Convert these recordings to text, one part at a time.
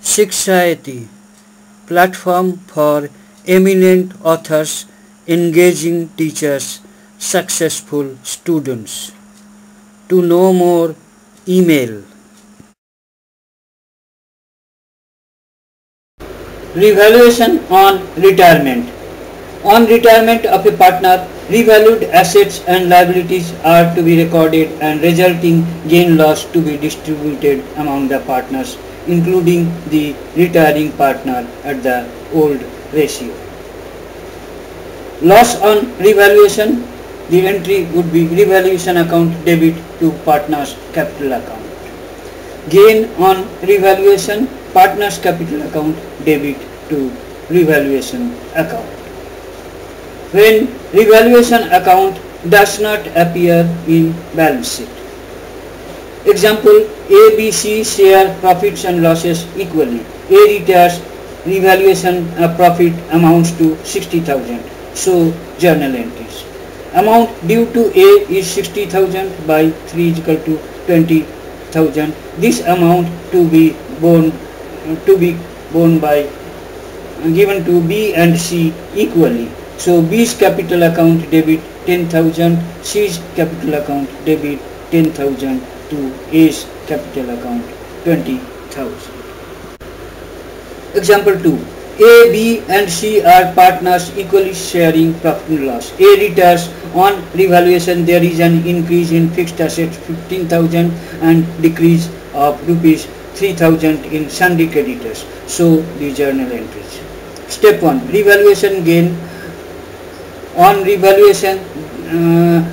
Shikshayati, platform for eminent authors, engaging teachers, successful students. To know more, email. Revaluation on retirement. On retirement of a partner, revalued assets and liabilities are to be recorded and resulting gain-loss to be distributed among the partners, including the retiring partner at the old ratio. Loss on revaluation, the entry would be revaluation account debit to partner's capital account. Gain on revaluation, partner's capital account debit to revaluation account. When revaluation account does not appear in balance sheet. Example, A, B, C share profits and losses equally. A retires revaluation profit amounts to 60,000. So journal entries. Amount due to A is 60,000 by 3 is equal to 20,000. This amount to be borne by given to B and C equally. So B's capital account debit 10,000, C's capital account debit 10,000 to A's capital account 20,000. Example 2. A, B and C are partners equally sharing profit and loss. A retires on revaluation, there is an increase in fixed assets 15,000 and decrease of rupees 3,000 in sundry creditors. So the journal entries. Step 1. Revaluation gain. On revaluation,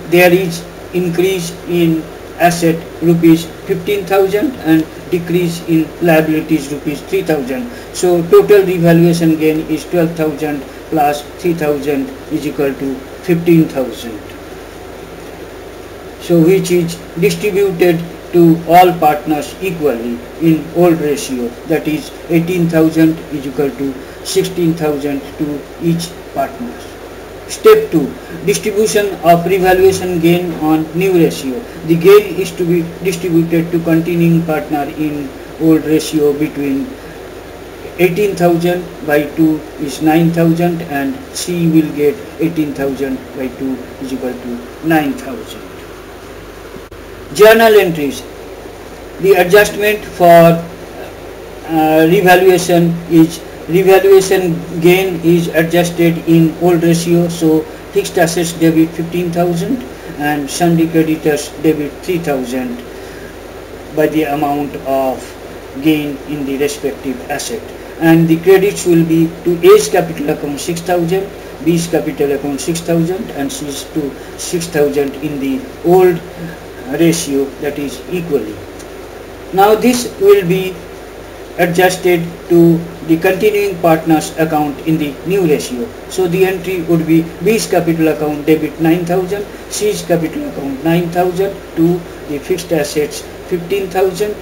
there is increase in asset rupees 15,000 and decrease in liabilities rupees 3,000. So total revaluation gain is 12,000 plus 3,000 is equal to 15,000. So which is distributed to all partners equally in old ratio, that is 18,000 is equal to 16,000 to each partner. Step 2. Distribution of revaluation gain on new ratio. The gain is to be distributed to continuing partner in old ratio between 18,000 by 2 is 9,000 and C will get 18,000 by 2 is equal to 9,000. Journal entries. The adjustment for revaluation is revaluation gain is adjusted in old ratio, so fixed assets debit 15,000 and sundry creditors debit 3,000 by the amount of gain in the respective asset, and the credits will be to A's capital account 6,000, B's capital account 6,000 and C's to 6,000 in the old ratio, that is equally. Now this will be adjusted to the continuing partners account in the new ratio. So the entry would be B's capital account debit 9,000, C's capital account 9,000 to the fixed assets 15,000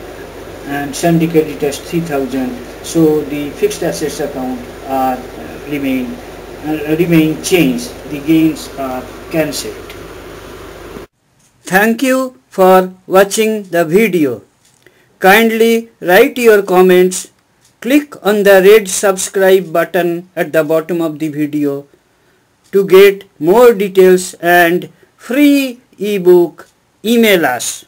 and sundry creditors 3,000. So the fixed assets account are remain changed. The gains are cancelled. Thank you for watching the video. Kindly write your comments. Click on the red subscribe button at the bottom of the video to get more details and free ebook. Email us.